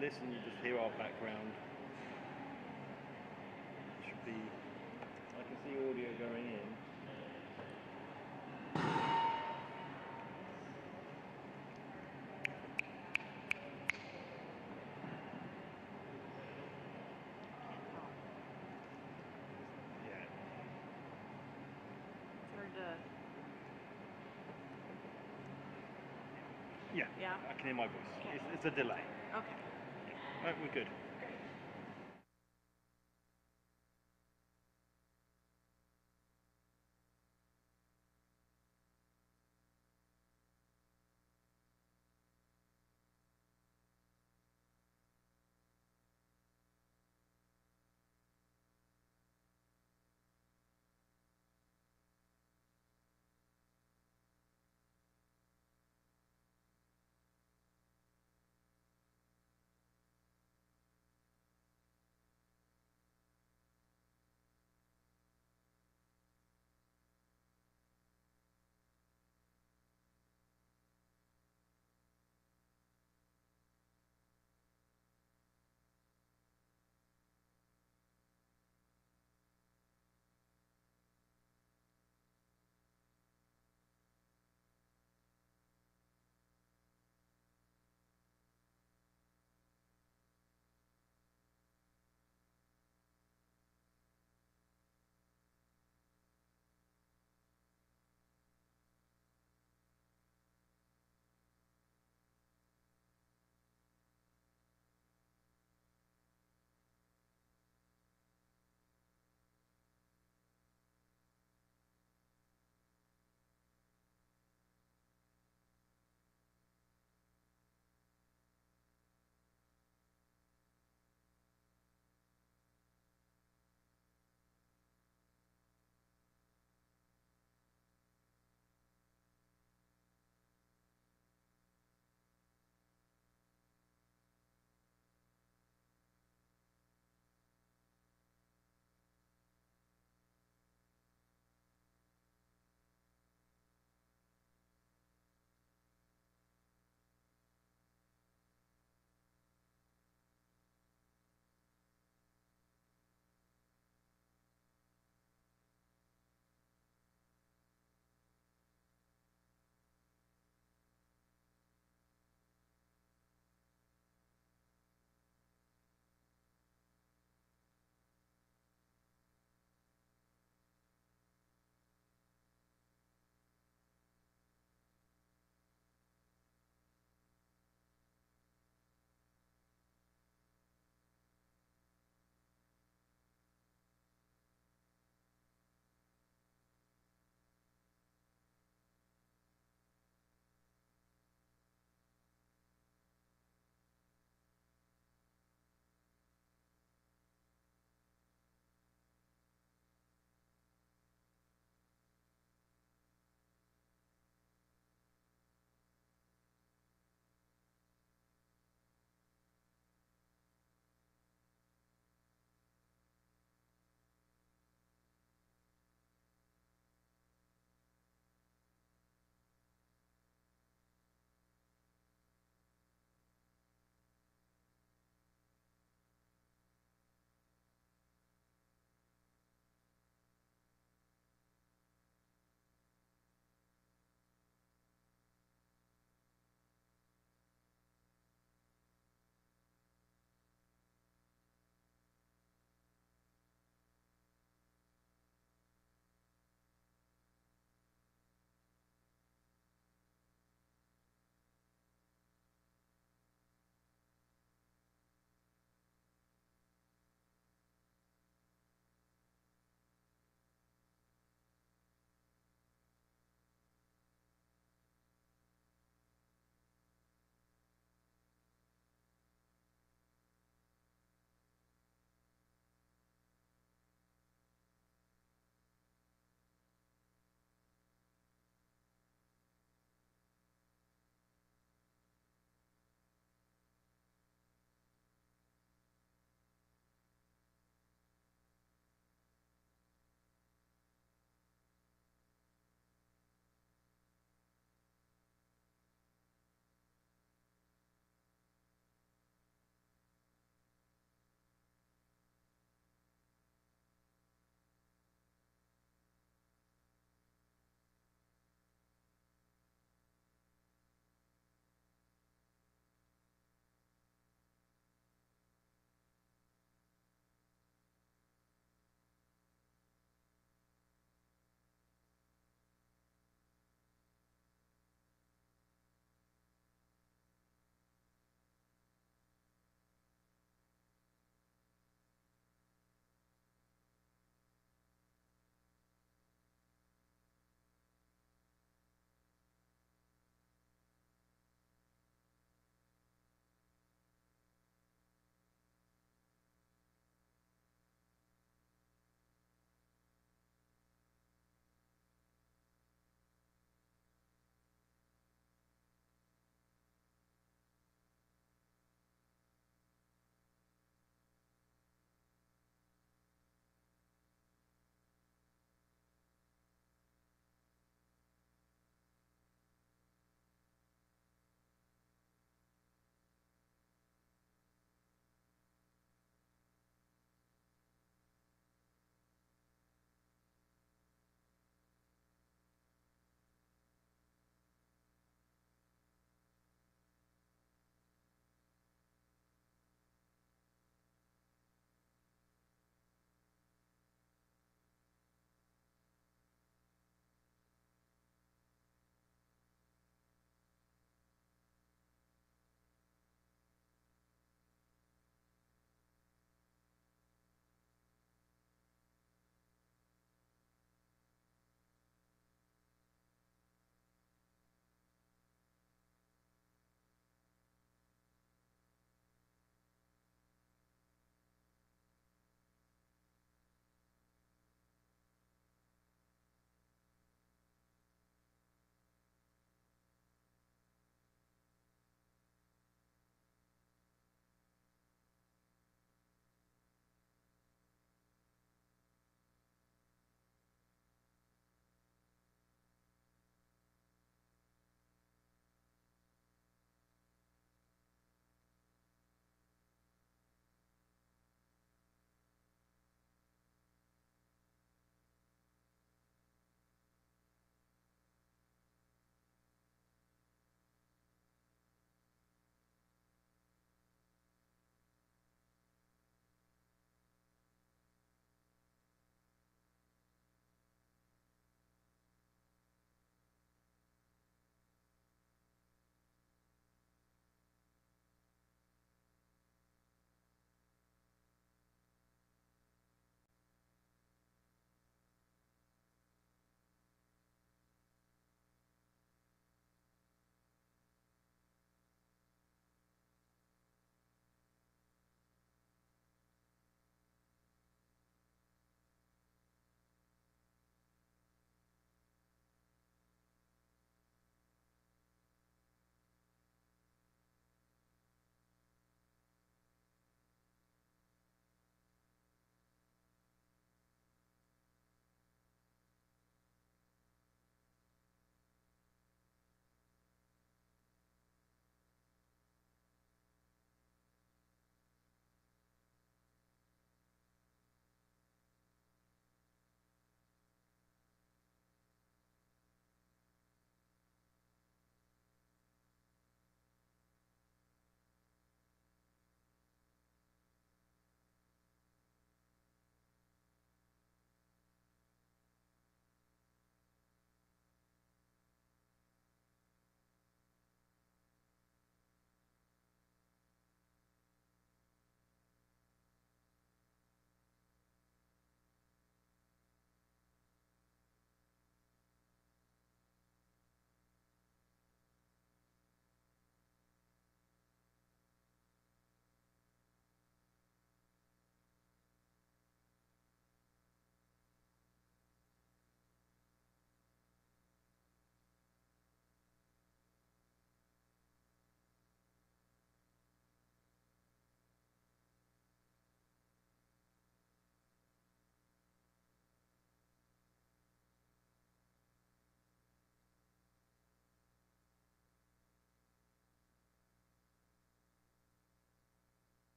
listen, you just hear our background. It should be, I can see audio going in. Yeah, I can hear my voice. Okay. It's a delay. Okay. Yeah. Right, we're good.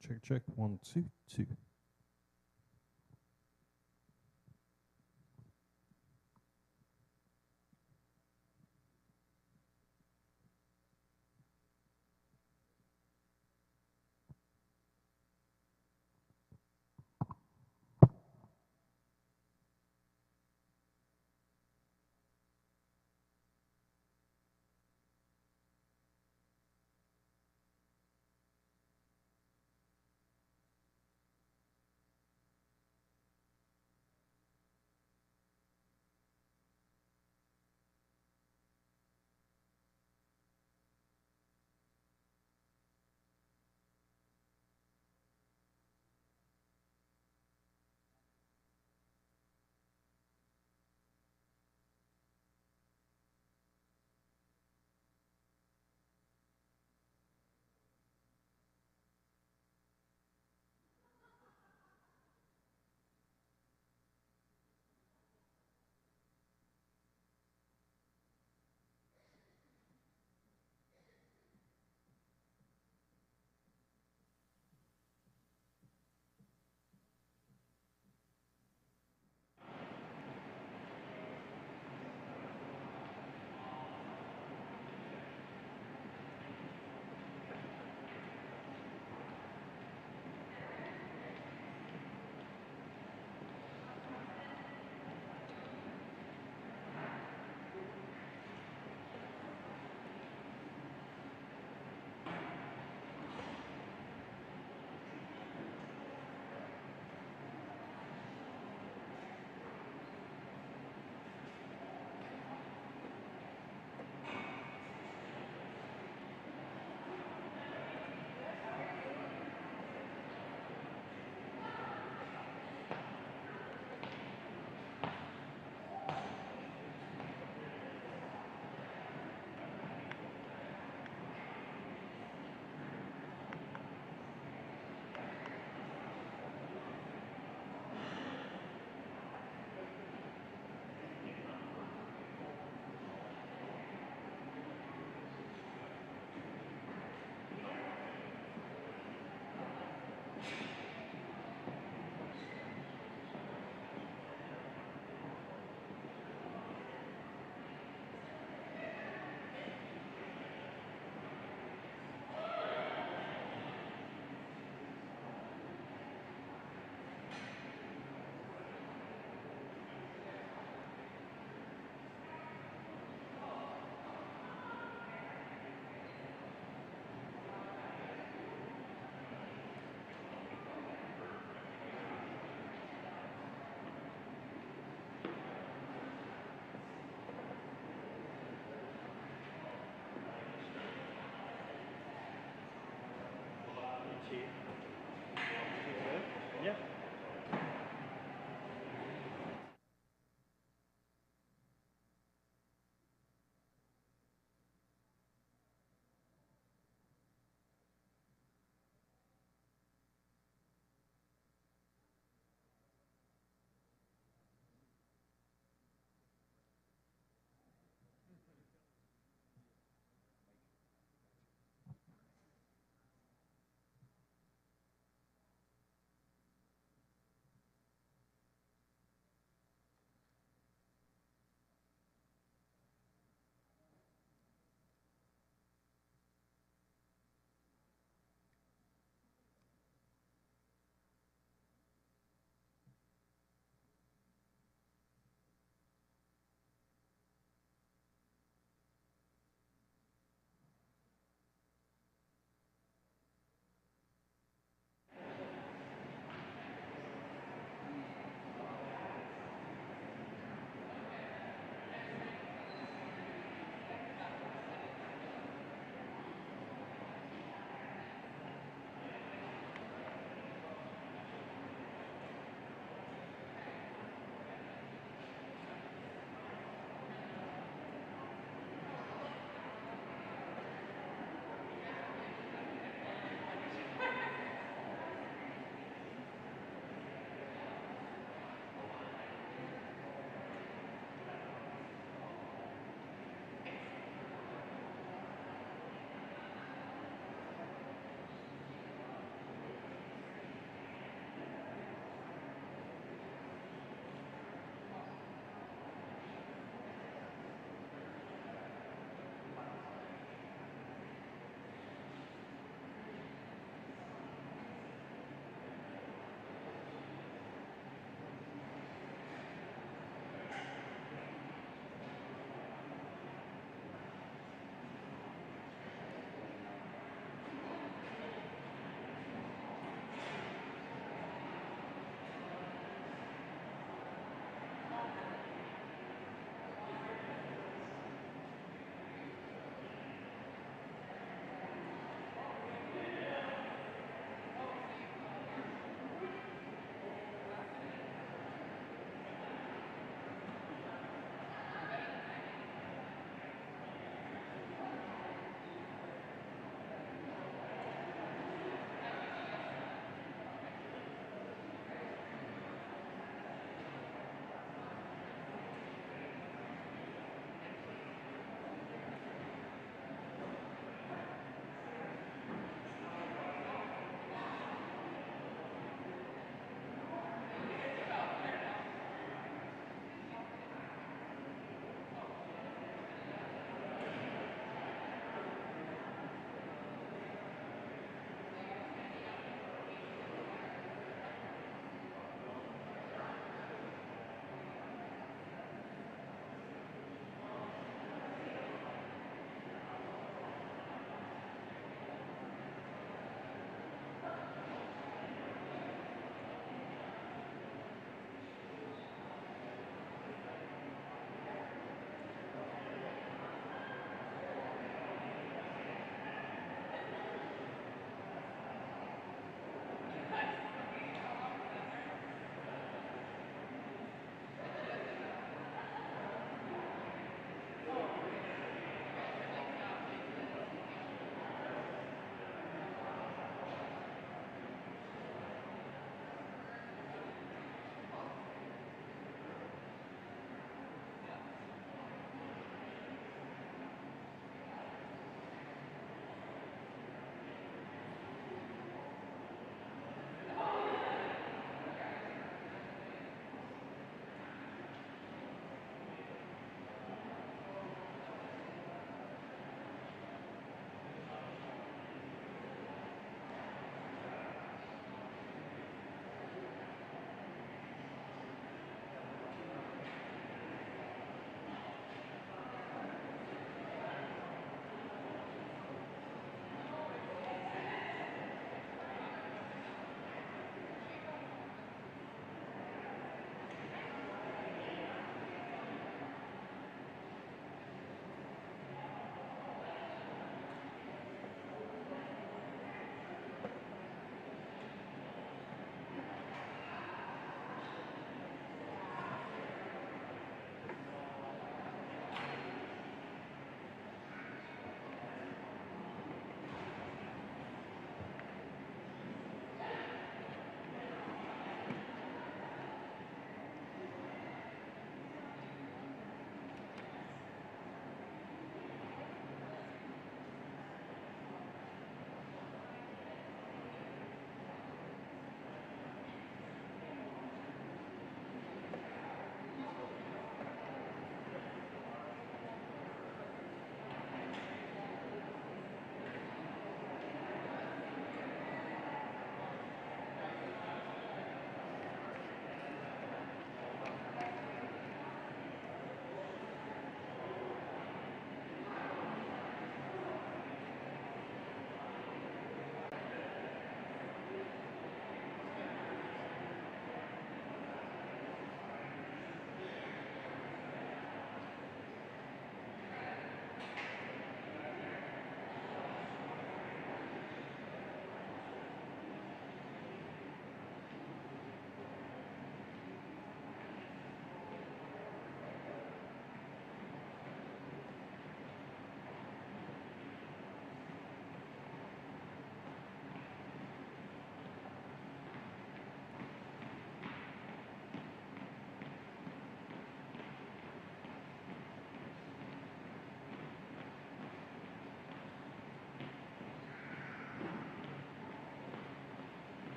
check, check. 1, 2, 2.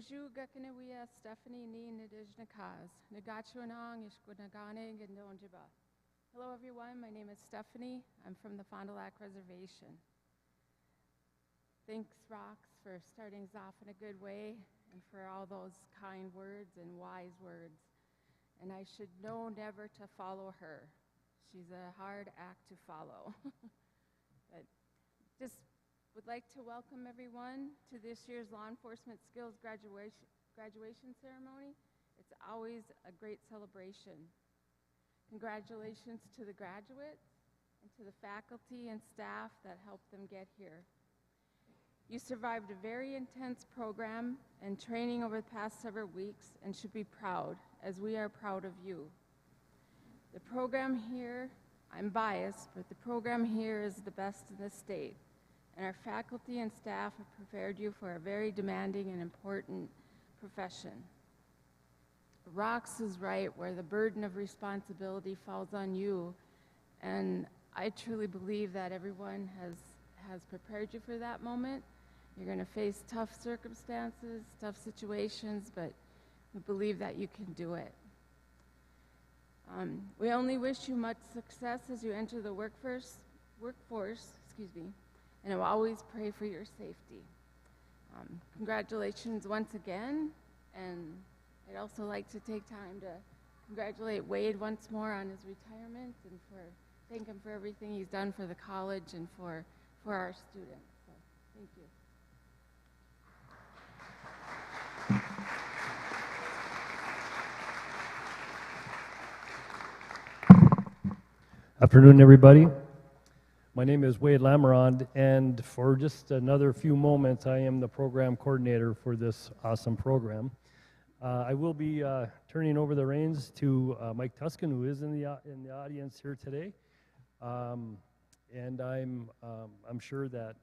Uju Gakanawiya Stephanie Ni Nadijnakas, Nagachuanong Ishkunagane Gandonjiba. Hello everyone, my name is Stephanie. I'm from the Fond du Lac Reservation. Thanks, Rox, for starting us off in a good way and for all those kind words and wise words. And I should know never to follow her. She's a hard act to follow. But just would like to welcome everyone to this year's Law Enforcement Skills graduation ceremony. It's always a great celebration. Congratulations to the graduates and to the faculty and staff that helped them get here. You survived a very intense program and training over the past several weeks and should be proud, as we are proud of you. The program here, I'm biased, but the program here is the best in the state, and our faculty and staff have prepared you for a very demanding and important profession. Rox is right, where the burden of responsibility falls on you, and I truly believe that everyone has prepared you for that moment. You're going to face tough circumstances, tough situations, but we believe that you can do it. We only wish you much success as you enter the workforce, and I will always pray for your safety. Congratulations once again, and I'd also like to take time to congratulate Wade once more on his retirement and thank him for everything he's done for the college and for our students. So, thank you. Afternoon, everybody. My name is Wade Lamarond, and for just another few moments, I am the program coordinator for this awesome program. I will be turning over the reins to Mike Tuscan, who is in the audience here today, and I'm sure that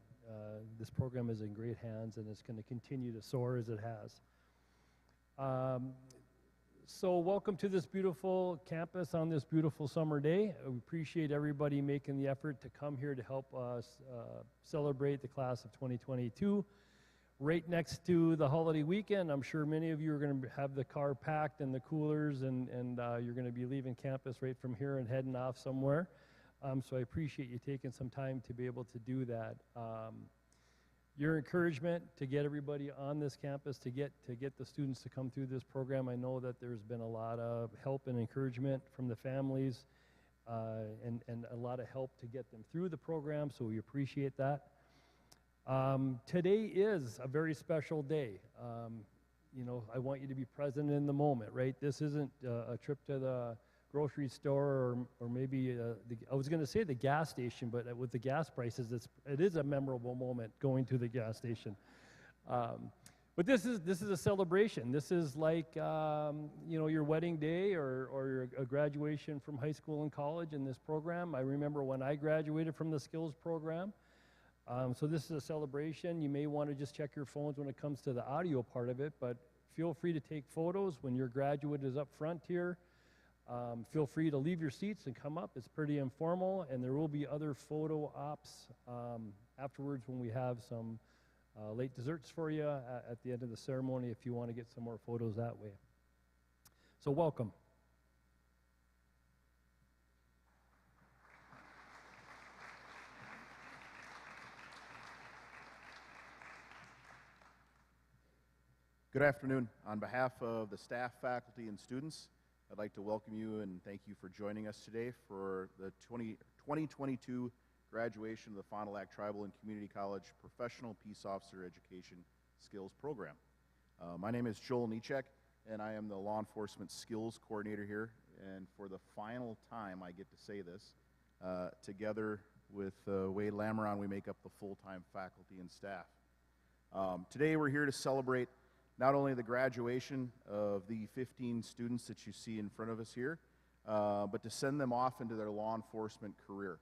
this program is in great hands and it's going to continue to soar as it has. So welcome to this beautiful campus on this beautiful summer day. We appreciate everybody making the effort to come here to help us celebrate the class of 2022. Right next to the holiday weekend, I'm sure many of you are going to have the car packed and the coolers, and you're going to be leaving campus right from here and heading off somewhere. So I appreciate you taking some time to be able to do that. Your encouragement to get everybody on this campus, to get the students to come through this program. I know that there's been a lot of help and encouragement from the families and a lot of help to get them through the program, so we appreciate that. Today is a very special day. You know, I want you to be present in the moment, right? This isn't a trip to the grocery store or maybe I was going to say the gas station, but with the gas prices, it is a memorable moment going to the gas station. But this is a celebration. This is like you know, your wedding day or a graduation from high school and college in this program. I remember when I graduated from the skills program. So this is a celebration. You may want to just check your phones when it comes to the audio part of it, but feel free to take photos when your graduate is up front here. Feel free to leave your seats and come up. It's pretty informal, and there will be other photo ops afterwards when we have some late desserts for you at the end of the ceremony if you want to get some more photos that way. So welcome. Good afternoon. On behalf of the staff, faculty, and students, I'd like to welcome you and thank you for joining us today for the 2022 graduation of the Fond du Lac Tribal and Community College Professional Peace Officer Education Skills Program. My name is Joel Nichek, and I am the Law Enforcement Skills Coordinator here. And for the final time, I get to say this, together with Wade Lamarond, we make up the full-time faculty and staff. Today we're here to celebrate not only the graduation of the 15 students that you see in front of us here, but to send them off into their law enforcement career.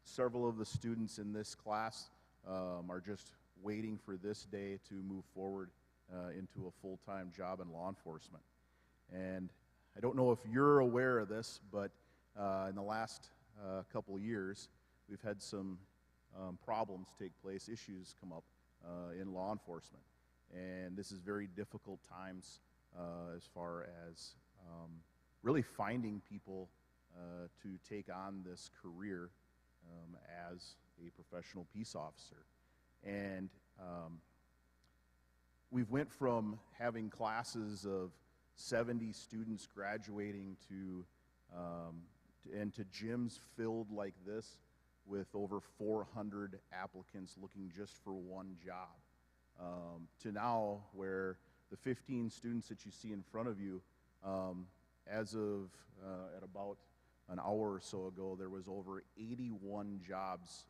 Several of the students in this class are just waiting for this day to move forward into a full-time job in law enforcement. And I don't know if you're aware of this, but in the last couple years, we've had some problems take place, issues come up in law enforcement. And this is very difficult times as far as really finding people to take on this career as a professional peace officer. And we've went from having classes of 70 students graduating to gyms filled like this with over 400 applicants looking just for one job, to now where the 15 students that you see in front of you, as of at about an hour or so ago, there was over 81 jobs,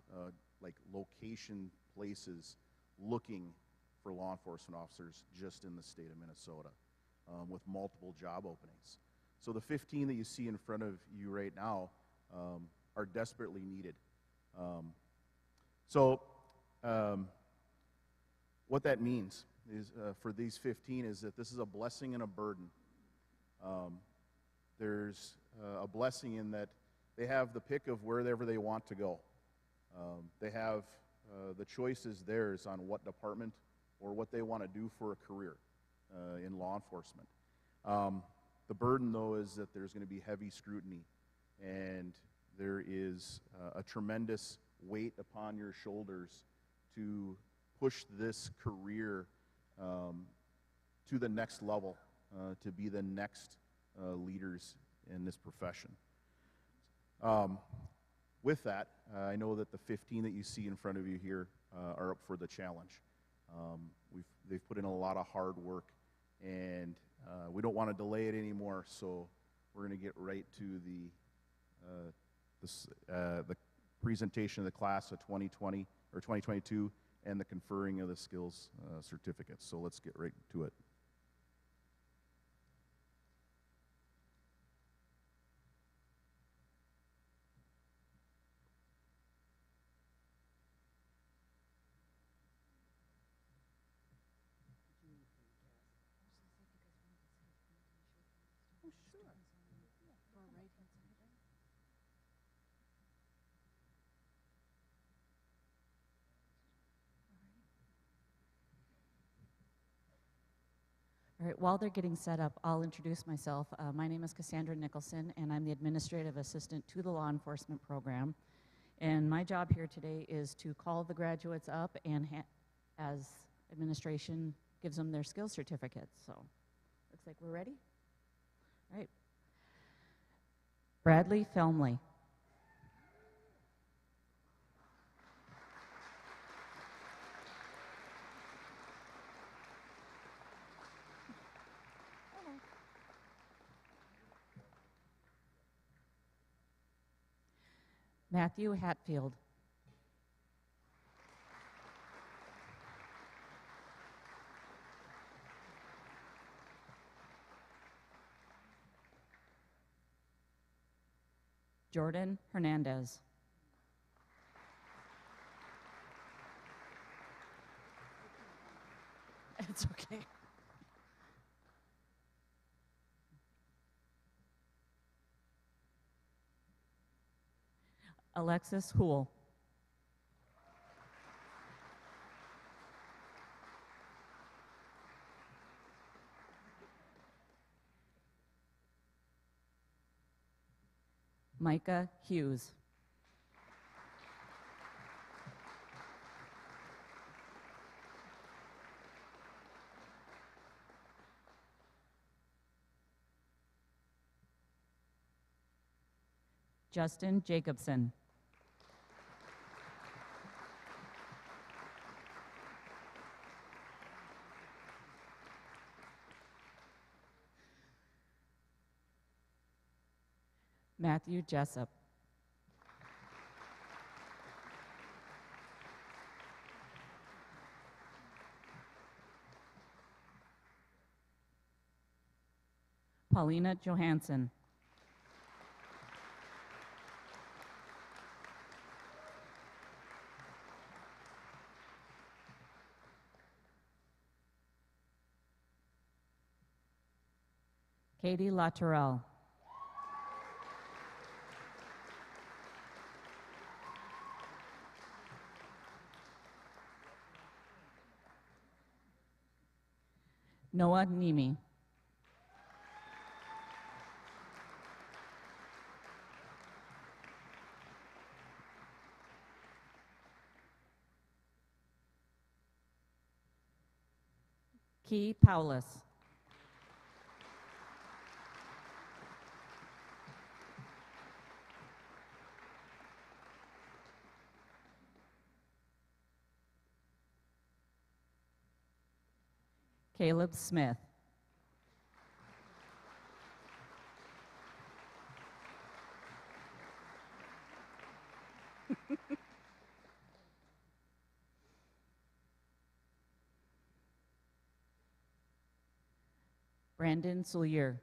like location places, looking for law enforcement officers just in the state of Minnesota, with multiple job openings. So the 15 that you see in front of you right now are desperately needed. What that means is, for these 15, is that this is a blessing and a burden. There's a blessing in that they have the pick of wherever they want to go. They have the choice is theirs on what department or what they want to do for a career in law enforcement. The burden, though, is that there's going to be heavy scrutiny, and there is a tremendous weight upon your shoulders to push this career to the next level, to be the next leaders in this profession. With that, I know that the 15 that you see in front of you here are up for the challenge. They've put in a lot of hard work, and we don't want to delay it anymore, so we're going to get right to the presentation of the class of 2020 or 2022 and the conferring of the skills certificates. So let's get right to it. All right, while they're getting set up, I'll introduce myself. My name is Cassandra Nicholson, and I'm the administrative assistant to the law enforcement program. And my job here today is to call the graduates up and as administration gives them their skills certificates. So looks like we're ready. All right. Bradley Felmley. Matthew Hatfield. Jordan Hernandez. It's okay. Alexis Hool. Micah Hughes. Justin Jacobson. Matthew Jessup. Paulina Johansson. Katie Latourell. Noah Nemi. Key Paulus. Caleb Smith. Brandon Soulier.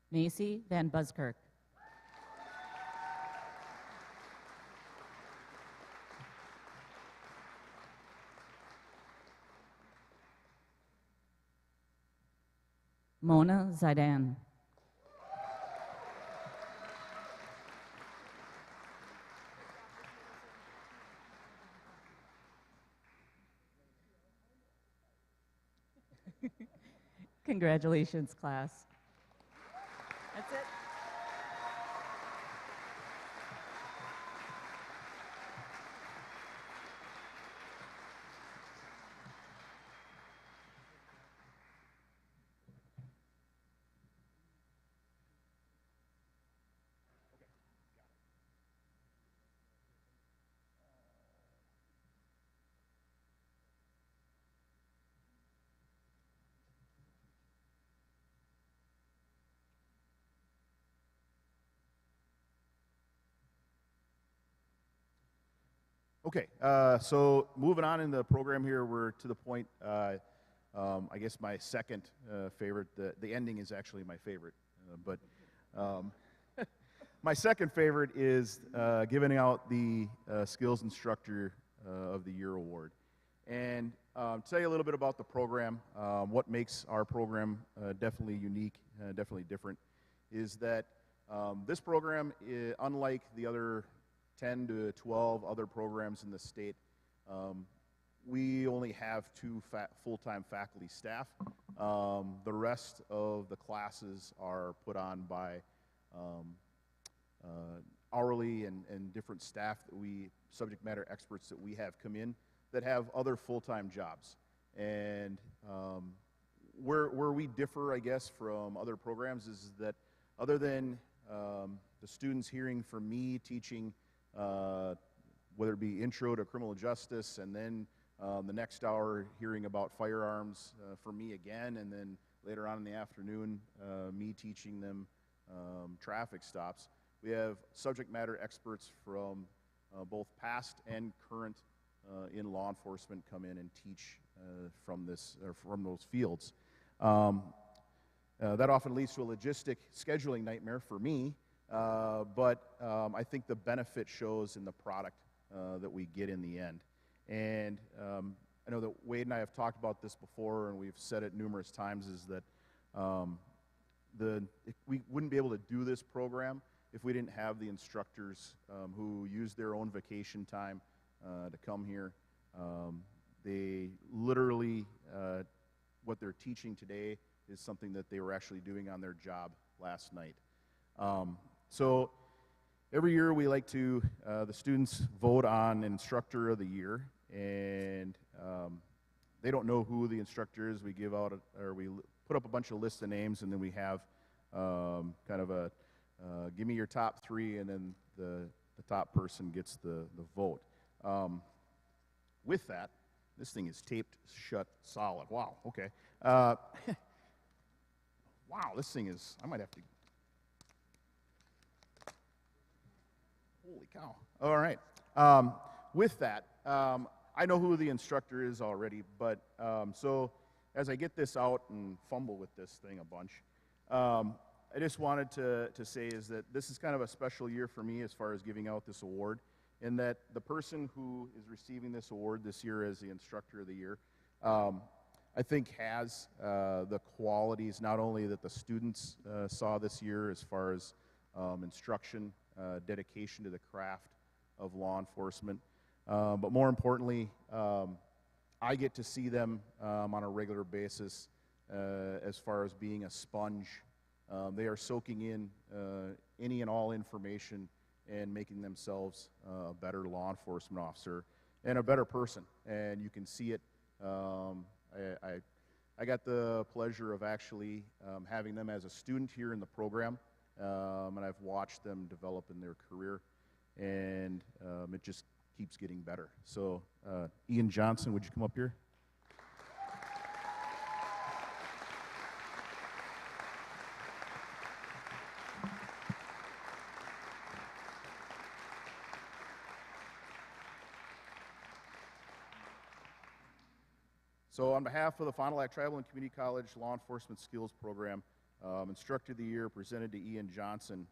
Macy Van Buskirk. Mona Zaidan. Congratulations, class. That's it. Okay, so moving on in the program here, we're to the point, I guess my second favorite, the ending is actually my favorite, but my second favorite is giving out the Skills Instructor of the Year award. And tell you a little bit about the program, what makes our program definitely unique, definitely different, is that this program, unlike the other 10 to 12 other programs in the state, we only have 2 full-time faculty staff. The rest of the classes are put on by hourly and different staff that subject matter experts that we have come in that have other full-time jobs. And where we differ, I guess, from other programs is that other than the students hearing from me teaching whether it be intro to criminal justice, and then the next hour hearing about firearms from me again, and then later on in the afternoon me teaching them traffic stops. We have subject matter experts from both past and current in law enforcement come in and teach from those fields. That often leads to a logistic scheduling nightmare for me. But I think the benefit shows in the product that we get in the end. And I know that Wade and I have talked about this before, and we've said it numerous times, is that we wouldn't be able to do this program if we didn't have the instructors who use their own vacation time to come here. They literally, what they're teaching today is something that they were actually doing on their job last night. So every year we like to, the students vote on Instructor of the Year, and they don't know who the instructor is. We give out, or we put up a bunch of lists of names, and then we have kind of a, give me your top 3, and then the top person gets the vote. With that, this thing is taped shut solid. Wow, okay. Wow, this thing is, I might have to, holy cow. All right. With that, I know who the instructor is already, but so as I get this out and fumble with this thing a bunch, I just wanted to say is that this is kind of a special year for me as far as giving out this award, in that the person who is receiving this award this year as the Instructor of the Year, I think has the qualities not only that the students saw this year as far as instruction, dedication to the craft of law enforcement, but more importantly, I get to see them on a regular basis as far as being a sponge. They are soaking in any and all information and making themselves a better law enforcement officer and a better person. And you can see it. I got the pleasure of actually having them as a student here in the program, and I've watched them develop in their career, and it just keeps getting better. So, Ian Johnson, would you come up here? So on behalf of the Fond du Lac Tribal and Community College Law Enforcement Skills Program, Instructor of the Year presented to Ian Johnson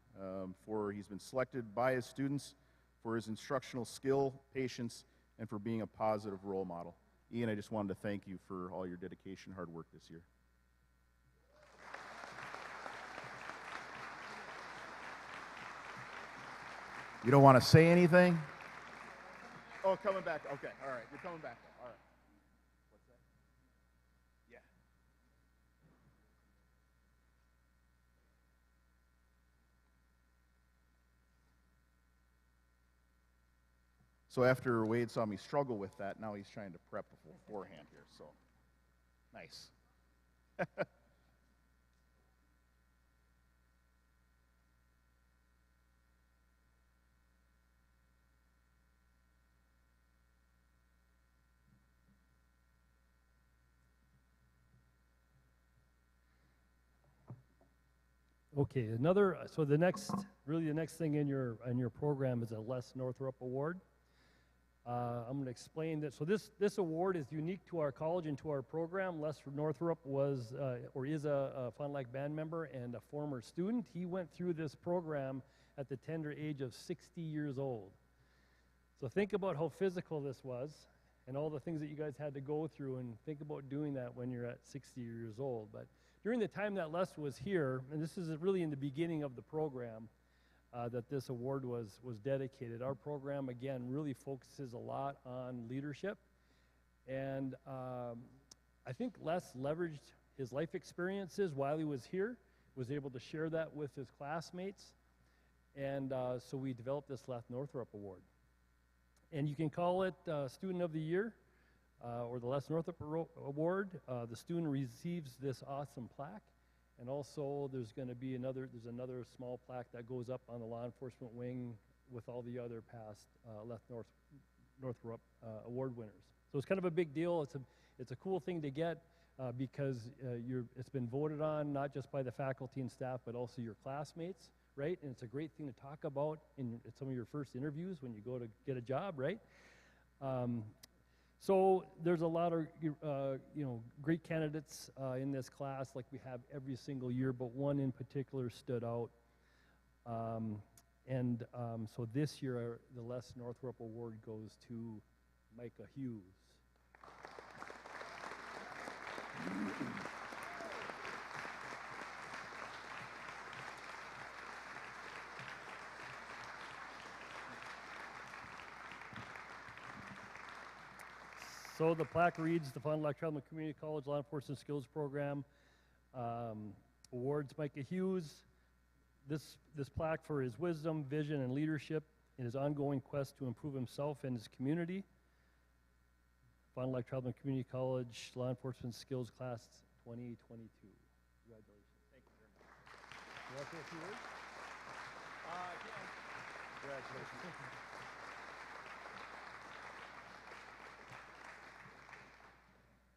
he's been selected by his students for his instructional skill, patience, and for being a positive role model. Ian, I just wanted to thank you for all your dedication, hard work this year. You don't want to say anything? Oh, coming back. Okay, all right. You're coming back. All right. What's that? Yeah. So after Wade saw me struggle with that, now he's trying to prep beforehand here. So nice. Okay, so the next thing in your program is a Les Northrup Award. I'm going to explain that. So this award is unique to our college and to our program. Les Northrup was or is a Fond du Lac band member and a former student. He went through this program at the tender age of 60 years old. So think about how physical this was and all the things that you guys had to go through, and think about doing that when you're at 60 years old. But during the time that Les was here, and this is really in the beginning of the program, that this award was dedicated. Our program, again, really focuses a lot on leadership. And I think Les leveraged his life experiences while he was here, was able to share that with his classmates. And so we developed this Les Northrup Award. And you can call it Student of the Year or the Les Northrup Award. The student receives this awesome plaque. And also there's going to be another small plaque that goes up on the law enforcement wing with all the other past Les Northrup Award winners. So it's kind of a big deal. It's a cool thing to get because it's been voted on not just by the faculty and staff, but also your classmates, right? And it's a great thing to talk about in some of your first interviews when you go to get a job, right? So there's a lot of great candidates in this class, like we have every single year, but one in particular stood out. So this year, the Les Northrup Award goes to Micah Hughes. So the plaque reads, the Fond du Lac Tribal Community College Law Enforcement Skills Program awards Micah Hughes this plaque for his wisdom, vision, and leadership in his ongoing quest to improve himself and his community. Fond du Lac Tribal Community College Law Enforcement Skills Class 2022. Congratulations. Thank you very much. You want to say a few words? Congratulations.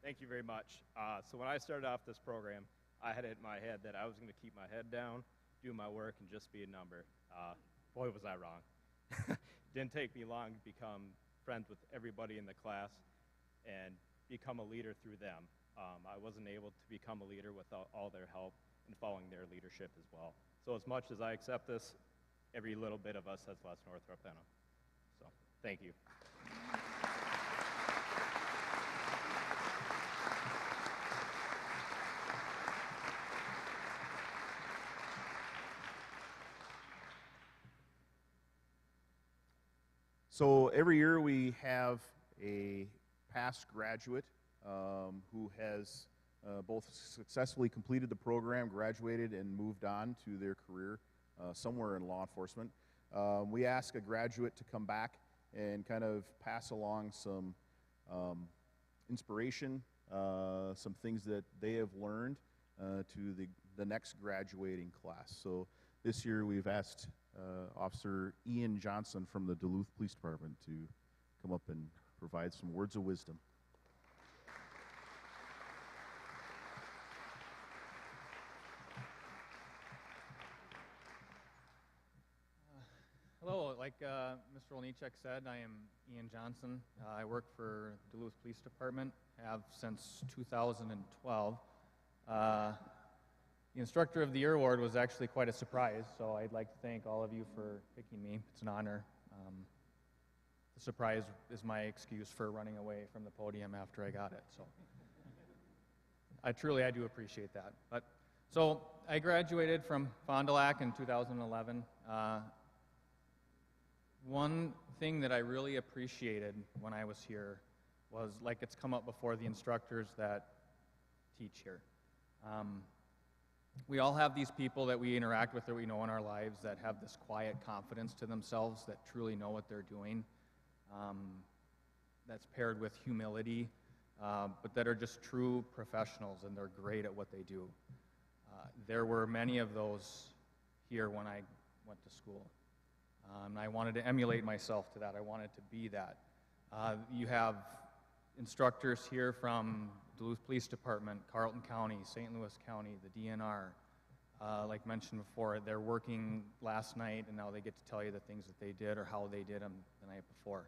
Thank you very much. So when I started off this program, I had it in my head that I was going to keep my head down, do my work, and just be a number. Boy, was I wrong. Didn't take me long to become friends with everybody in the class and become a leader through them. I wasn't able to become a leader without all their help and following their leadership as well. So as much as I accept this, every little bit of us has Les Northrup in them. So thank you. So every year we have a past graduate who has both successfully completed the program, graduated, and moved on to their career somewhere in law enforcement. We ask a graduate to come back and kind of pass along some inspiration, some things that they have learned to the next graduating class. So this year we've asked Officer Ian Johnson from the Duluth Police Department to come up and provide some words of wisdom. Hello, like Mr. Olnichek said, I am Ian Johnson. I work for Duluth Police Department, have since 2012. The Instructor of the Year award was actually quite a surprise, so I'd like to thank all of you for picking me. It's an honor. The surprise is my excuse for running away from the podium after I got it, so I do appreciate that. So I graduated from Fond du Lac in 2011. One thing that I really appreciated when I was here was, like it's come up before, the instructors that teach here. We all have these people that we interact with that we know in our lives that have this quiet confidence to themselves, that truly know what they're doing, that's paired with humility, but that are just true professionals and they're great at what they do. There were many of those here when I went to school. And I wanted to emulate myself to that. I wanted to be that. You have instructors here from Duluth Police Department, Carleton County, St. Louis County, the DNR. Like mentioned before, they're working last night, and now they get to tell you the things that they did or how they did them the night before.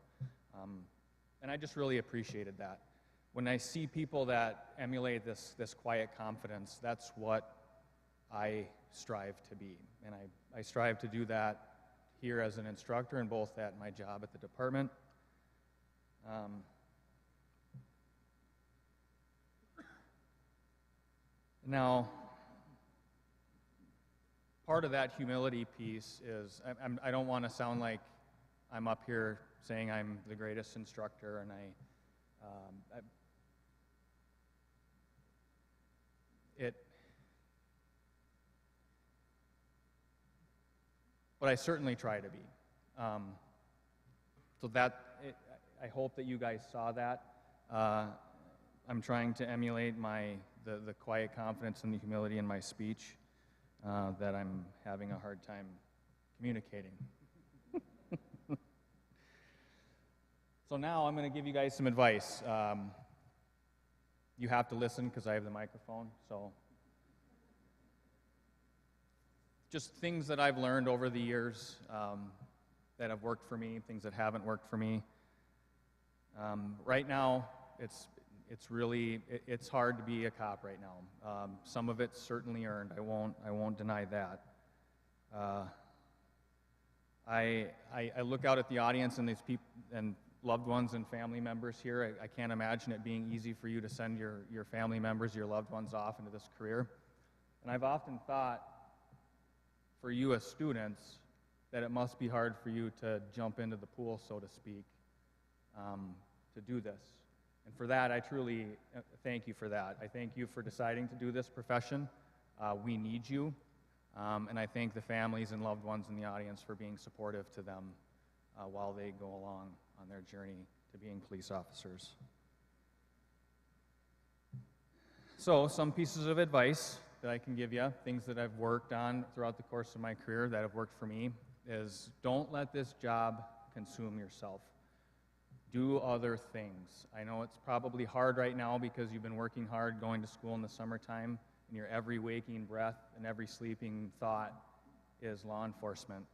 And I just really appreciated that. When I see people that emulate this quiet confidence, that's what I strive to be. And I strive to do that here as an instructor and both at my job at the department. Now, part of that humility piece is, I don't want to sound like I'm up here saying I'm the greatest instructor, and but I certainly try to be. I hope that you guys saw that. I'm trying to emulate the quiet confidence and the humility in my speech that I'm having a hard time communicating. So now I'm going to give you guys some advice. You have to listen because I have the microphone, so just things that I've learned over the years that have worked for me, things that haven't worked for me. Right now, it's hard to be a cop right now. Some of it's certainly earned. I won't deny that. I look out at the audience and these people and loved ones and family members here. I can't imagine it being easy for you to send your family members, your loved ones off into this career. And I've often thought, for you as students, that it must be hard for you to jump into the pool, so to speak, to do this. And for that, I truly thank you for that. I thank you for deciding to do this profession. We need you. And I thank the families and loved ones in the audience for being supportive to them while they go along on their journey to being police officers. So, some pieces of advice that I can give you, things that I've worked on throughout the course of my career that have worked for me, is don't let this job consume yourself. Do other things. I know it's probably hard right now because you've been working hard going to school in the summertime, and your every waking breath and every sleeping thought is law enforcement.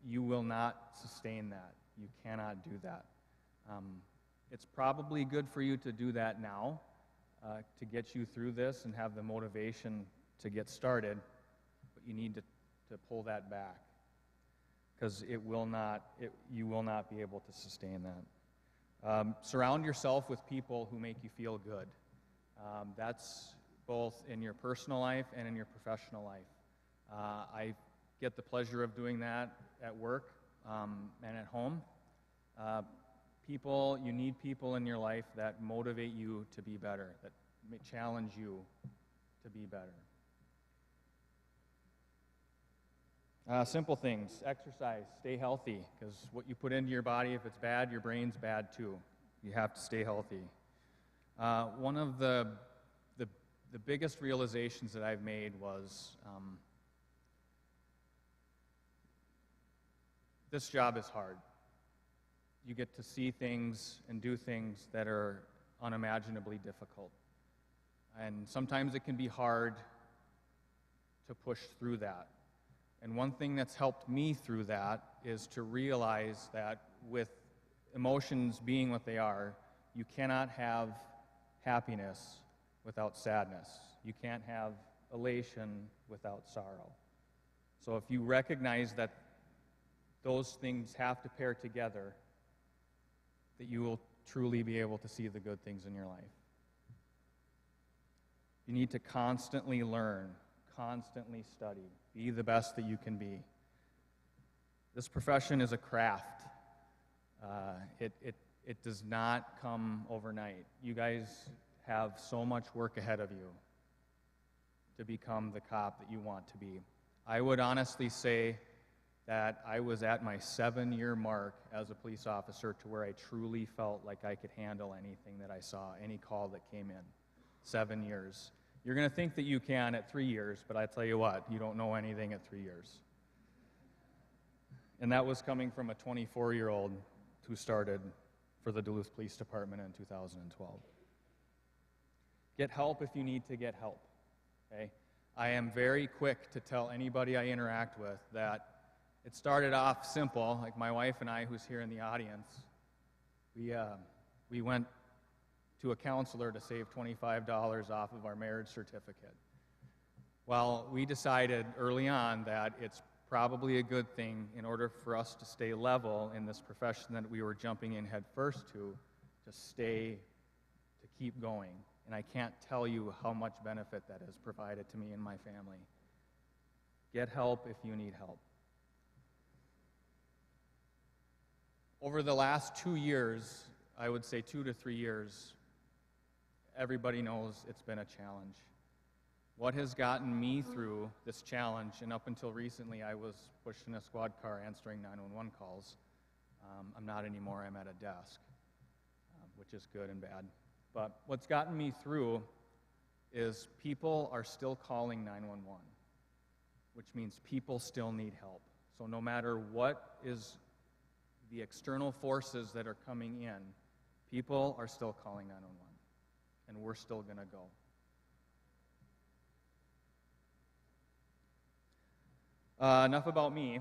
You will not sustain that. You cannot do that. It's probably good for you to do that now, to get you through this and have the motivation to get started, but you need to pull that back because you will not be able to sustain that. Surround yourself with people who make you feel good. That's both in your personal life and in your professional life. I get the pleasure of doing that at work. and at home. You need people in your life that motivate you to be better, that may challenge you to be better. Simple things: exercise, stay healthy, because what you put into your body, if it's bad, your brain's bad too. You have to stay healthy. One of the biggest realizations that I've made was this job is hard. You get to see things and do things that are unimaginably difficult. And sometimes it can be hard to push through that. And one thing that's helped me through that is to realize that with emotions being what they are, you cannot have happiness without sadness. You can't have elation without sorrow. So if you recognize that those things have to pair together, that you will truly be able to see the good things in your life. You need to constantly learn, constantly study, be the best that you can be. This profession is a craft. It does not come overnight. You guys have so much work ahead of you to become the cop that you want to be. I would honestly say that I was at my 7-year mark as a police officer to where I truly felt like I could handle anything that I saw, any call that came in. 7 years. You're going to think that you can at 3 years, but I tell you what, you don't know anything at 3 years. And that was coming from a 24-year-old who started for the Duluth Police Department in 2012. Get help if you need to get help, okay? I am very quick to tell anybody I interact with that it started off simple, like my wife and I, who's here in the audience. We went to a counselor to save $25 off of our marriage certificate. Well, we decided early on that it's probably a good thing in order for us to stay level in this profession that we were jumping in head first to keep going. And I can't tell you how much benefit that has provided to me and my family. Get help if you need help. Over the last 2 years, I would say 2 to 3 years, everybody knows it's been a challenge. What has gotten me through this challenge, and up until recently I was pushed in a squad car answering 911 calls. I'm not anymore, I'm at a desk, which is good and bad. But what's gotten me through is people are still calling 911, which means people still need help. So no matter what is the external forces that are coming in, people are still calling 911, and we're still going to go. Enough about me.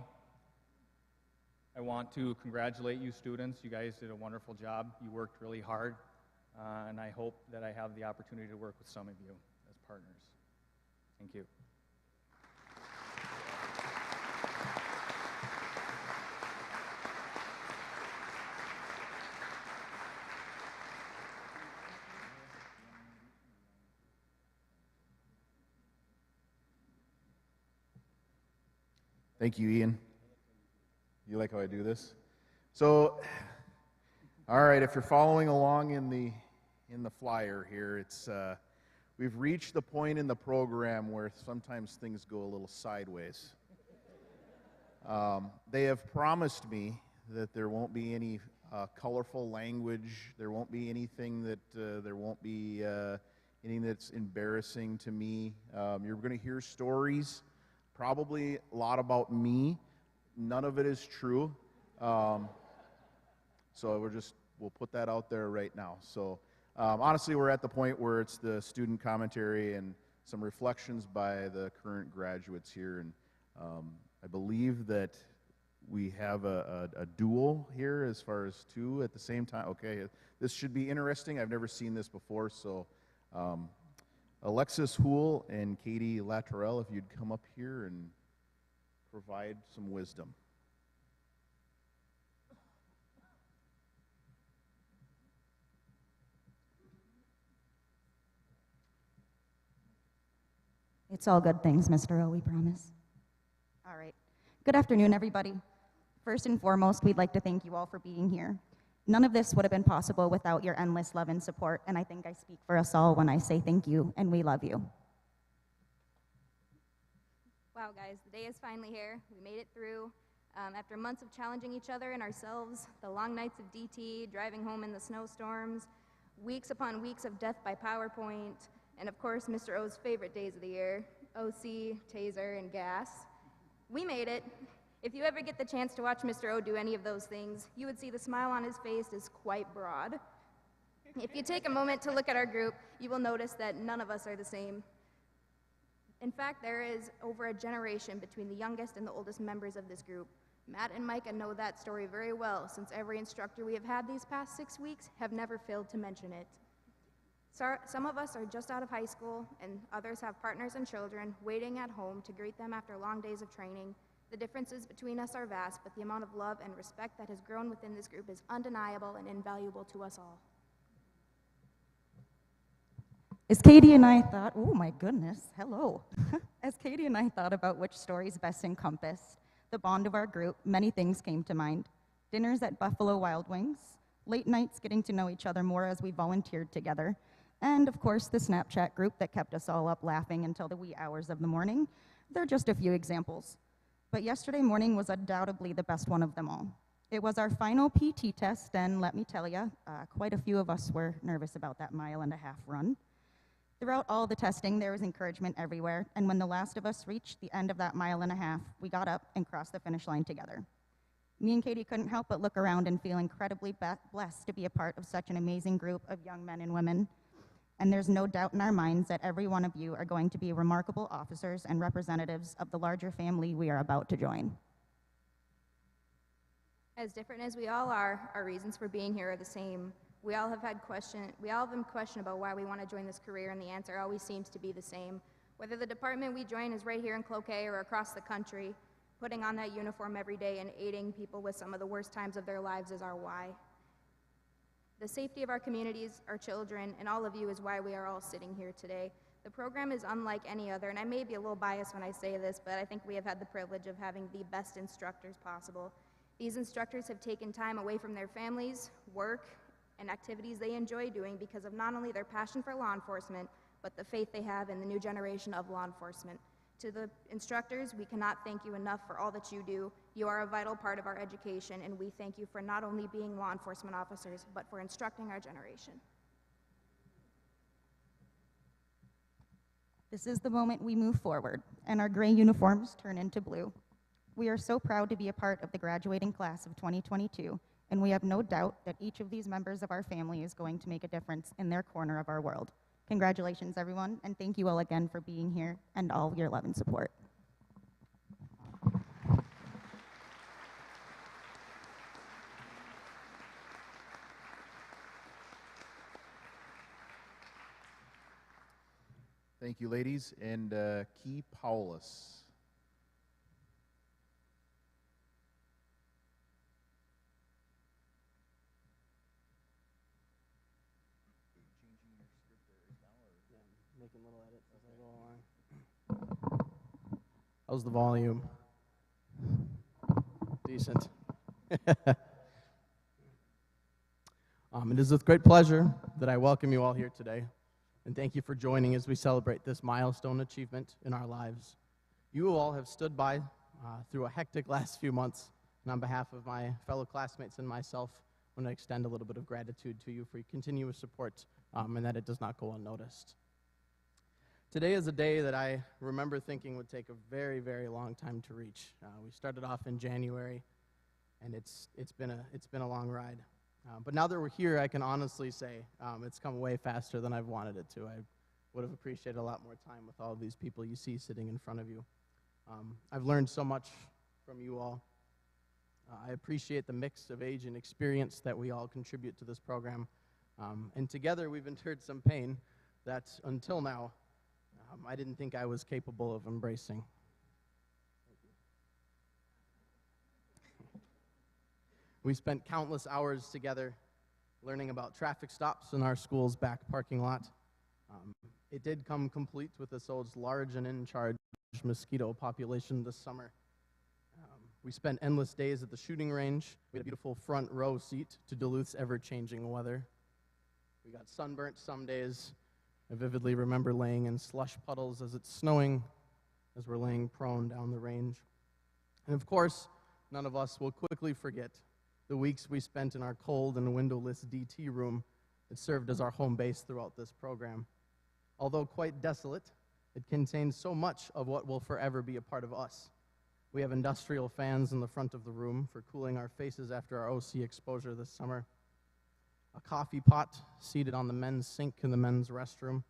I want to congratulate you students. You guys did a wonderful job. You worked really hard, and I hope that I have the opportunity to work with some of you as partners. Thank you. Thank you, Ian. You like how I do this? So, all right, if you're following along in the flyer here, it's we've reached the point in the program where sometimes things go a little sideways. They have promised me that there won't be any colorful language. There won't be anything that there won't be anything that's embarrassing to me. You're going to hear stories. Probably a lot about me. None of it is true. So we'll put that out there right now. So honestly, we're at the point where it's the student commentary and some reflections by the current graduates here. And I believe that we have a duel here as far as two at the same time. Okay, this should be interesting. I've never seen this before. So Alexis Houle and Katie Latorelle, if you'd come up here and provide some wisdom. It's all good things, Mr. O, we promise. All right. Good afternoon, everybody. First and foremost, we'd like to thank you all for being here. None of this would have been possible without your endless love and support, and I think I speak for us all when I say thank you and we love you. Wow, guys, the day is finally here. We made it through. After months of challenging each other and ourselves, the long nights of DT, driving home in the snowstorms, weeks upon weeks of death by PowerPoint, and of course, Mr. O's favorite days of the year, OC, taser, and gas. We made it. If you ever get the chance to watch Mr. O do any of those things, you would see the smile on his face is quite broad. If you take a moment to look at our group, you will notice that none of us are the same. In fact, there is over a generation between the youngest and the oldest members of this group. Matt and Micah know that story very well, since every instructor we have had these past 6 weeks have never failed to mention it. Some of us are just out of high school, and others have partners and children waiting at home to greet them after long days of training. The differences between us are vast, but the amount of love and respect that has grown within this group is undeniable and invaluable to us all. As Katie and I thought, oh my goodness, hello. As Katie and I thought about which stories best encompassed the bond of our group, many things came to mind. Dinners at Buffalo Wild Wings, late nights getting to know each other more as we volunteered together, and of course the Snapchat group that kept us all up laughing until the wee hours of the morning. They're just a few examples. But yesterday morning was undoubtedly the best one of them all. It was our final PT test, and let me tell you, quite a few of us were nervous about that 1.5 mile run. Throughout all the testing, there was encouragement everywhere, and when the last of us reached the end of that 1.5 miles, we got up and crossed the finish line together. Me and Katie couldn't help but look around and feel incredibly blessed to be a part of such an amazing group of young men and women. And there's no doubt in our minds that every one of you are going to be remarkable officers and representatives of the larger family we are about to join. As different as we all are, our reasons for being here are the same. We all have been questioned about why we want to join this career, and the answer always seems to be the same. Whether the department we join is right here in Cloquet or across the country, putting on that uniform every day and aiding people with some of the worst times of their lives is our why. The safety of our communities, our children, and all of you is why we are all sitting here today. The program is unlike any other, and I may be a little biased when I say this, but I think we have had the privilege of having the best instructors possible. These instructors have taken time away from their families, work, and activities they enjoy doing because of not only their passion for law enforcement, but the faith they have in the new generation of law enforcement. To the instructors, we cannot thank you enough for all that you do. You are a vital part of our education, and we thank you for not only being law enforcement officers, but for instructing our generation. This is the moment we move forward, and our gray uniforms turn into blue. We are so proud to be a part of the graduating class of 2022, and we have no doubt that each of these members of our family is going to make a difference in their corner of our world. Congratulations, everyone, and thank you all again for being here and all your love and support. Thank you, ladies. And Key Paulus. Making little edits as I go along. How's the volume? Decent. It is with great pleasure that I welcome you all here today, and thank you for joining as we celebrate this milestone achievement in our lives. You all have stood by through a hectic last few months, and on behalf of my fellow classmates and myself, I want to extend a little bit of gratitude to you for your continuous support and that it does not go unnoticed. Today is a day that I remember thinking would take a very, very long time to reach. We started off in January, and it's been a long ride. But now that we're here, I can honestly say it's come way faster than I've wanted it to. I would have appreciated a lot more time with all of these people you see sitting in front of you. I've learned so much from you all. I appreciate the mix of age and experience that we all contribute to this program. And together we've endured some pain that until now I didn't think I was capable of embracing. We spent countless hours together learning about traffic stops in our school's back parking lot. It did come complete with this old large and in-charge mosquito population this summer. We spent endless days at the shooting range. We had a beautiful front row seat to Duluth's ever-changing weather. We got sunburnt some days. I vividly remember laying in slush puddles as it's snowing, as we're laying prone down the range. And of course, none of us will quickly forget the weeks we spent in our cold and windowless DT room that served as our home base throughout this program. Although quite desolate, it contains so much of what will forever be a part of us. We have industrial fans in the front of the room for cooling our faces after our OC exposure this summer. A coffee pot seated on the men's sink in the men's restroom,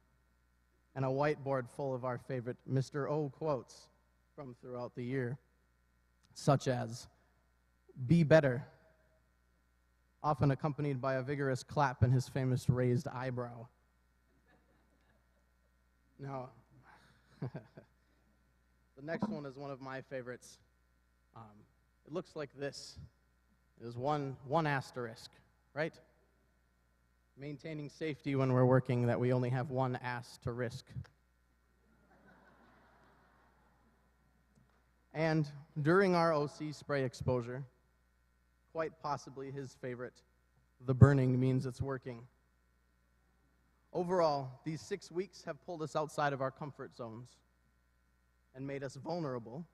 and a whiteboard full of our favorite Mr. O quotes from throughout the year, such as, "Be better," often accompanied by a vigorous clap and his famous raised eyebrow. Now, the next one is one of my favorites. It looks like this. It is one asterisk, right? Maintaining safety when we're working, that we only have one ass to risk. And during our OC spray exposure, quite possibly his favorite, the burning means it's working. Overall, these 6 weeks have pulled us outside of our comfort zones and made us vulnerable,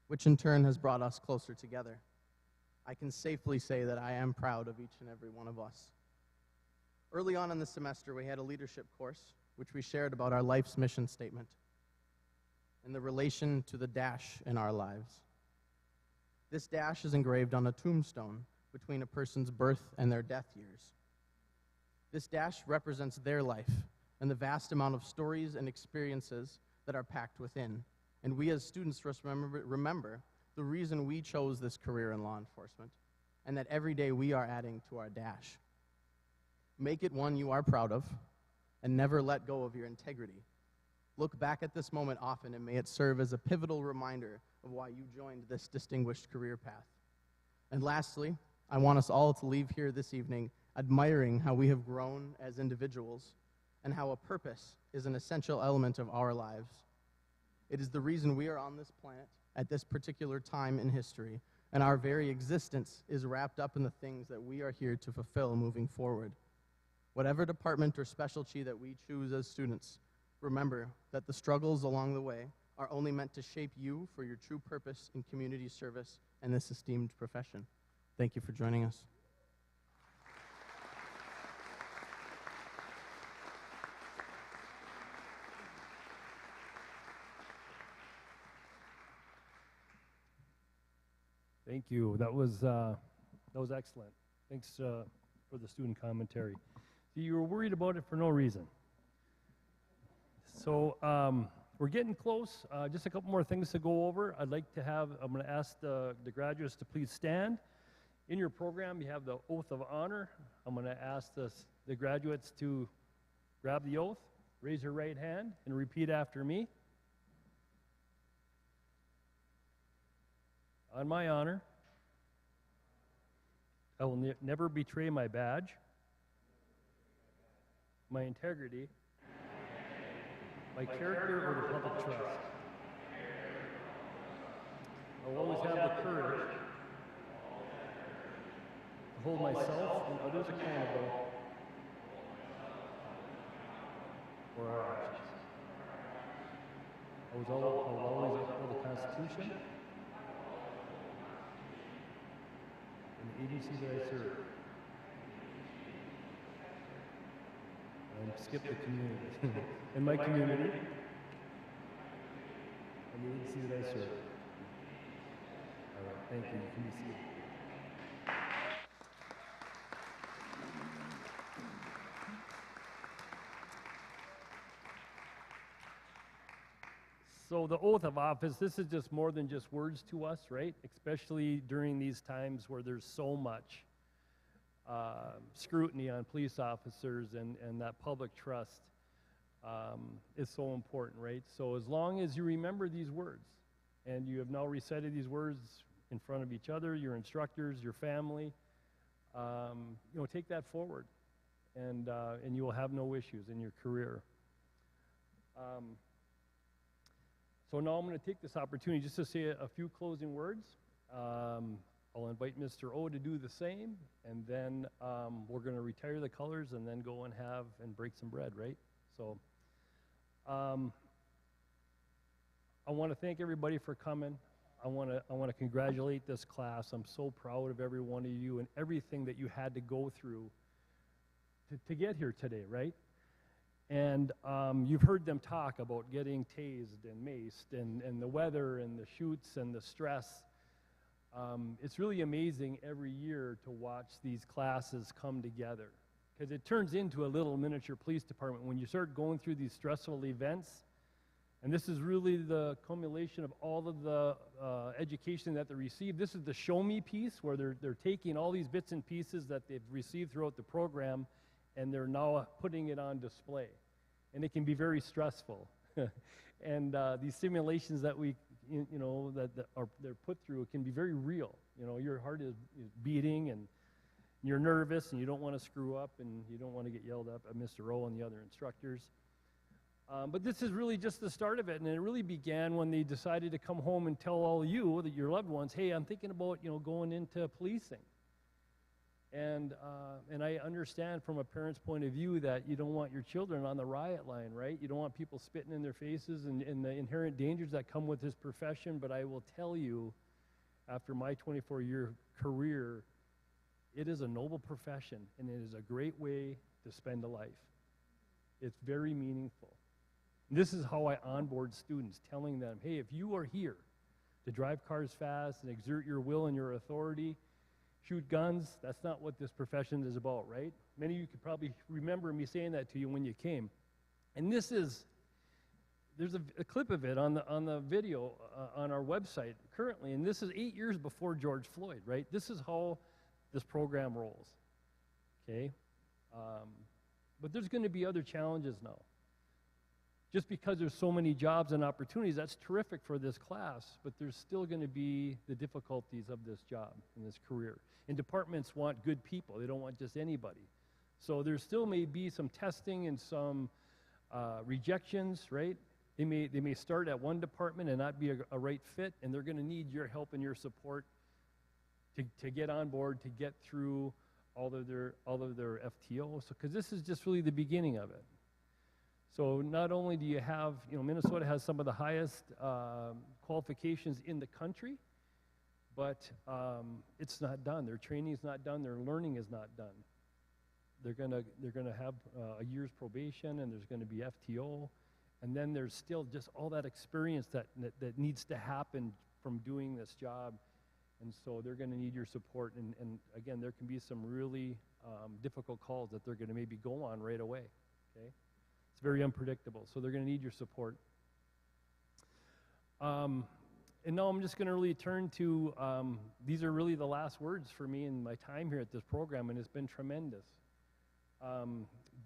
which in turn has brought us closer together. I can safely say that I am proud of each and every one of us. Early on in the semester, we had a leadership course, which we shared about our life's mission statement and the relation to the dash in our lives. This dash is engraved on a tombstone between a person's birth and their death years. This dash represents their life and the vast amount of stories and experiences that are packed within. And we as students just remember the reason we chose this career in law enforcement, and that every day we are adding to our dash. Make it one you are proud of, and never let go of your integrity. Look back at this moment often, and may it serve as a pivotal reminder of why you joined this distinguished career path. And lastly, I want us all to leave here this evening admiring how we have grown as individuals and how a purpose is an essential element of our lives. It is the reason we are on this planet at this particular time in history, and our very existence is wrapped up in the things that we are here to fulfill moving forward. Whatever department or specialty that we choose as students, remember that the struggles along the way are only meant to shape you for your true purpose in community service and this esteemed profession. Thank you for joining us. Thank you. That was excellent. Thanks for the student commentary. You were worried about it for no reason. So we're getting close. Just a couple more things to go over. I'm going to ask the graduates to please stand. In your program, you have the oath of honor. I'm going to ask the graduates to grab the oath, raise your right hand, and repeat after me. On my honor, I will never betray my badge, my integrity, my character, or the public trust. I will always have the courage to hold myself and others accountable for our actions. I will always uphold the Constitution and the agency that I serve. And skip the community. In my community, and the agency that I serve. All right, thank you. You can be seated. So the oath of office, this is just more than just words to us, right? Especially during these times where there's so much scrutiny on police officers and that public trust is so important, right? So as long as you remember these words, and you have now recited these words in front of each other, your instructors, your family, take that forward, and you will have no issues in your career. So now I'm going to take this opportunity just to say a few closing words, I'll invite Mr. O to do the same, and then we're going to retire the colors and then go and break some bread, right? So I want to thank everybody for coming. I want to congratulate this class. I'm so proud of every one of you and everything that you had to go through to get here today, right? And you've heard them talk about getting tased and maced and the weather and the shoots and the stress. It's really amazing every year to watch these classes come together, because it turns into a little miniature police department when you start going through these stressful events. And this is really the culmination of all of the education that they receive. This is the show me piece, where they're taking all these bits and pieces that they've received throughout the program, and they're now putting it on display. And it can be very stressful. And these simulations that they're put through, it can be very real. Your heart is beating, and you're nervous, and you don't want to screw up, and you don't want to get yelled at by Mr. O and the other instructors. But this is really just the start of it, and it really began when they decided to come home and tell all of you, that your loved ones, hey, I'm thinking about going into policing. And I understand from a parent's point of view that you don't want your children on the riot line, right? You don't want people spitting in their faces and the inherent dangers that come with this profession. But I will tell you, after my 24-year career, it is a noble profession, and it is a great way to spend a life. It's very meaningful. This is how I onboard students, telling them, hey, if you are here to drive cars fast and exert your will and your authority, shoot guns, that's not what this profession is about, right? Many of you could probably remember me saying that to you when you came. And there's a clip of it on the video on our website currently, and this is 8 years before George Floyd, right? This is how this program rolls, okay? But there's going to be other challenges now. Just because there's so many jobs and opportunities, that's terrific for this class, but there's still going to be the difficulties of this job and this career. And departments want good people. They don't want just anybody. So there still may be some testing and some rejections, right? They may start at one department and not be a right fit, and they're going to need your help and your support to get on board, to get through all of their FTO. So, because this is just really the beginning of it. So not only do you have, Minnesota has some of the highest qualifications in the country, but it's not done. Their training is not done. Their learning is not done. They're gonna have a year's probation, and there's going to be FTO, and then there's still just all that experience that needs to happen from doing this job, and so they're going to need your support. And again, there can be some really difficult calls that they're going to maybe go on right away. Okay. It's very unpredictable, so they're going to need your support. And now I'm just going to really turn to, these are really the last words for me in my time here at this program, and it's been tremendous.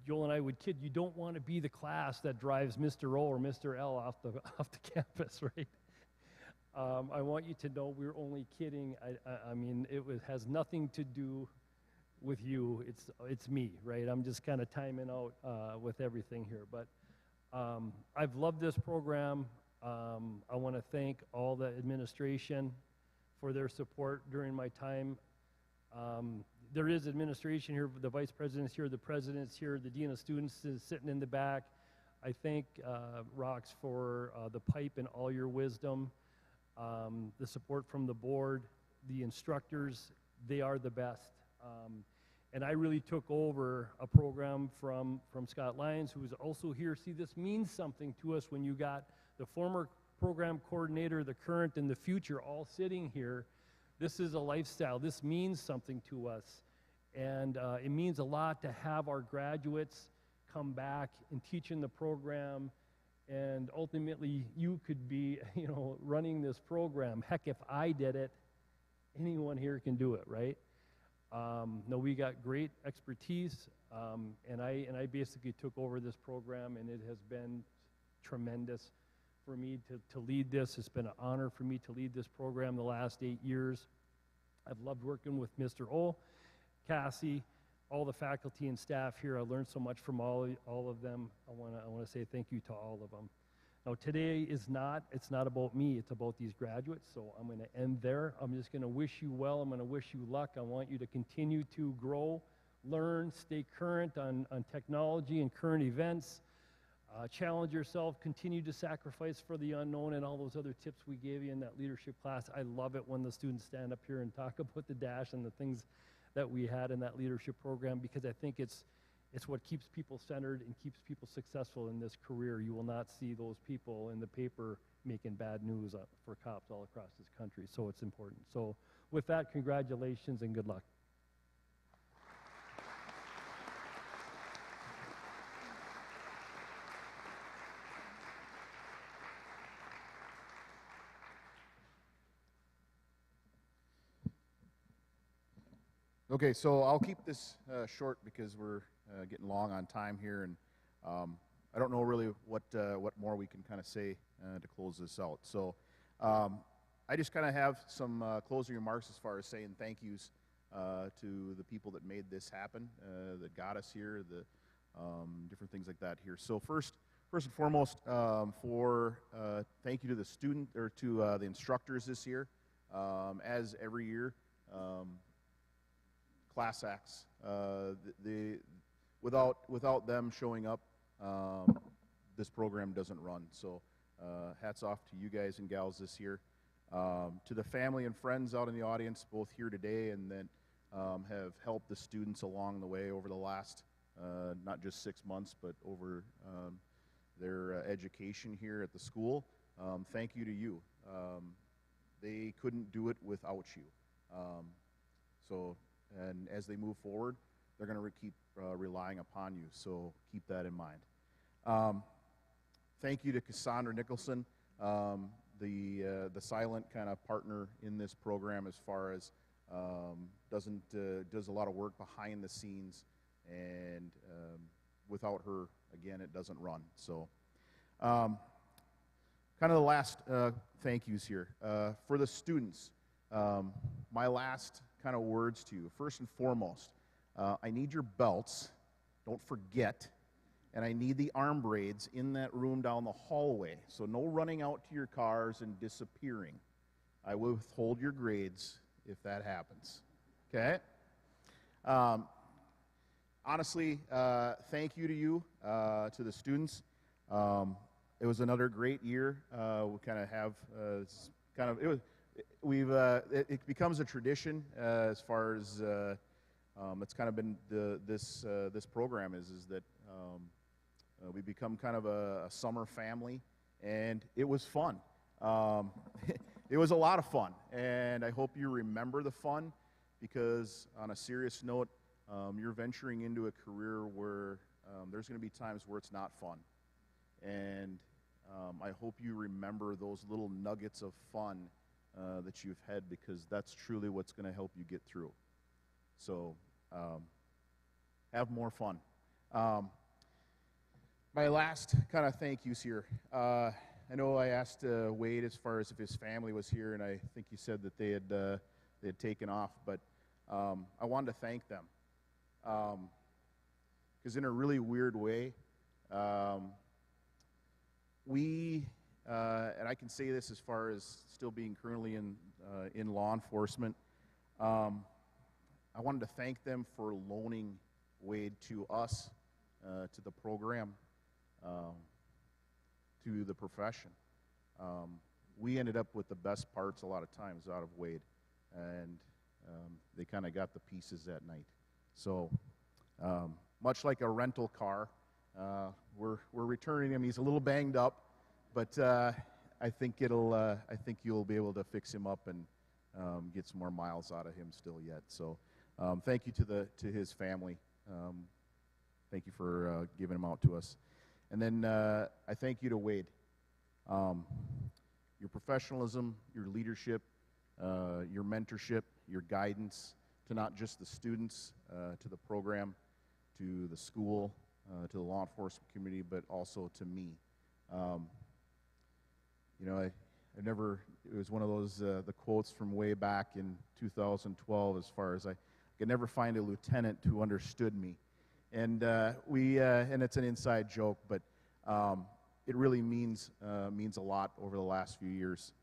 Joel and I would kid, you don't want to be the class that drives Mr. O or Mr. L off the campus, right? I want you to know we're only kidding. I mean, has nothing to do with you. It's me, right? I'm just kind of timing out with everything here. But I've loved this program. I want to thank all the administration for their support during my time. There is administration here, the vice president's here, the president's here, the dean of students is sitting in the back. I thank Rox for the pipe and all your wisdom, the support from the board, the instructors, they are the best. And I really took over a program from Scott Lyons, who is also here. See, this means something to us when you got the former program coordinator, the current, and the future all sitting here. This is a lifestyle. This means something to us. And it means a lot to have our graduates come back and teach in the program. And ultimately, you could be, running this program. Heck, if I did it, anyone here can do it, right? No, we got great expertise, and I basically took over this program, and it has been tremendous for me to lead this. It's been an honor for me to lead this program the last 8 years. I've loved working with Mr. O, Cassie, all the faculty and staff here. I learned so much from all of them. I want to say thank you to all of them. Now today it's not about me, it's about these graduates, so I'm going to end there. I'm just going to wish you well, I'm going to wish you luck. I want you to continue to grow, learn, stay current on technology and current events. Challenge yourself, continue to sacrifice for the unknown, and all those other tips we gave you in that leadership class. I love it when the students stand up here and talk about the dash and the things that we had in that leadership program, because I think it's what keeps people centered and keeps people successful in this career. You will not see those people in the paper making bad news for cops all across this country, so it's important. So with that, congratulations and good luck. Okay, so I'll keep this short because we're getting long on time here, and I don't know really what more we can kind of say to close this out. So I just kind of have some closing remarks as far as saying thank yous to the people that made this happen, that got us here, the different things like that here. So first and foremost, thank you to the student or to the instructors this year. As every year. Class acts. Without them showing up, this program doesn't run. So hats off to you guys and gals this year. To the family and friends out in the audience, both here today and then have helped the students along the way over the last, not just 6 months, but over their education here at the school. Thank you to you. They couldn't do it without you. And as they move forward, they're going to keep relying upon you, so keep that in mind. Thank you to Cassandra Nicholson, the silent kind of partner in this program as far as does a lot of work behind the scenes, and without her, again, it doesn't run. So kind of the last thank yous here. For the students, my last kind of words to you. First and foremost, I need your belts, don't forget, and I need the arm braids in that room down the hallway. So no running out to your cars and disappearing. I will withhold your grades if that happens. Okay? Honestly, thank you to you, to the students. It was another great year. We kind of have it becomes a tradition as far as it's kind of been this program is that we become kind of a summer family, and it was fun. It was a lot of fun, and I hope you remember the fun, because on a serious note, you're venturing into a career where there's going to be times where it's not fun, and I hope you remember those little nuggets of fun that you've had, because that's truly what's going to help you get through. So have more fun. My last kind of thank yous here. I know I asked Wade as far as if his family was here, and I think he said that they had taken off, but I wanted to thank them, because in a really weird way, and I can say this as far as still being currently in law enforcement, I wanted to thank them for loaning Wade to us, to the program, to the profession. We ended up with the best parts a lot of times out of Wade, and they kind of got the pieces that night. So much like a rental car, we're returning him. He's a little banged up, but I think you'll be able to fix him up and get some more miles out of him still yet. So thank you to his family. Thank you for giving him out to us. And then I thank you to Wade. Your professionalism, your leadership, your mentorship, your guidance to not just the students, to the program, to the school, to the law enforcement community, but also to me. It was one of those, the quotes from way back in 2012, as far as I could never find a lieutenant who understood me. And and it's an inside joke, but it really means a lot over the last few years.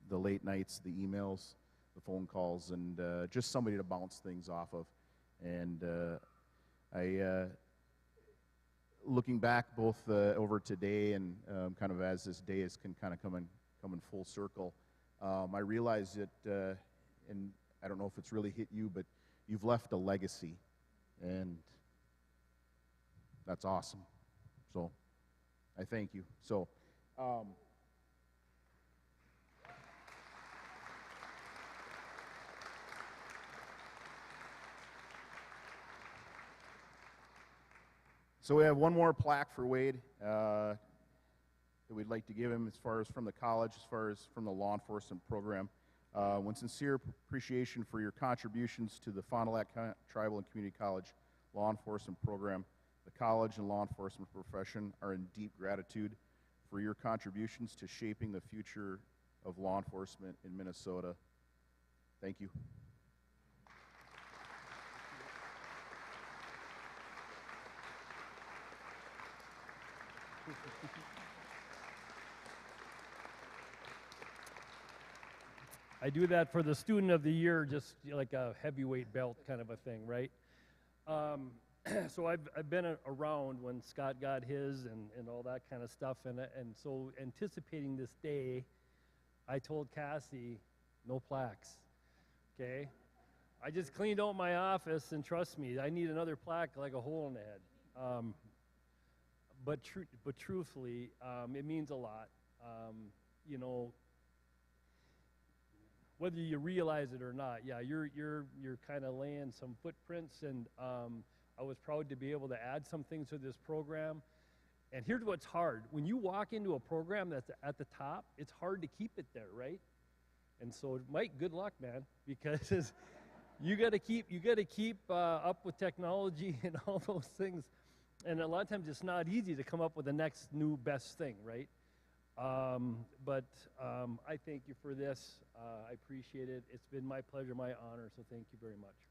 The late nights, the emails, the phone calls, and just somebody to bounce things off of. And looking back both over today and kind of as this day is kind of come in full circle, I realize that, and I don't know if it's really hit you, but you've left a legacy, and that's awesome. So I thank you. So so we have one more plaque for Wade that we'd like to give him as far as from the college, as far as from the law enforcement program. One sincere appreciation for your contributions to the Fond du Lac Tribal and Community College law enforcement program. The college and law enforcement profession are in deep gratitude for your contributions to shaping the future of law enforcement in Minnesota. Thank you. I do that for the student of the year, just like a heavyweight belt kind of a thing, right? So I've been around when Scott got his and all that kind of stuff, and so anticipating this day, I told Cassie, no plaques, okay? I just cleaned out my office, and trust me, I need another plaque like a hole in the head. But truthfully, it means a lot. You know, whether you realize it or not, yeah, you're kind of laying some footprints, and I was proud to be able to add some things to this program. And here's what's hard: when you walk into a program that's at the top, it's hard to keep it there, right? And so, Mike, good luck, man, because you got to keep up with technology and all those things. And a lot of times, it's not easy to come up with the next new best thing, right? But I thank you for this. I appreciate it. It's been my pleasure, my honor, so thank you very much.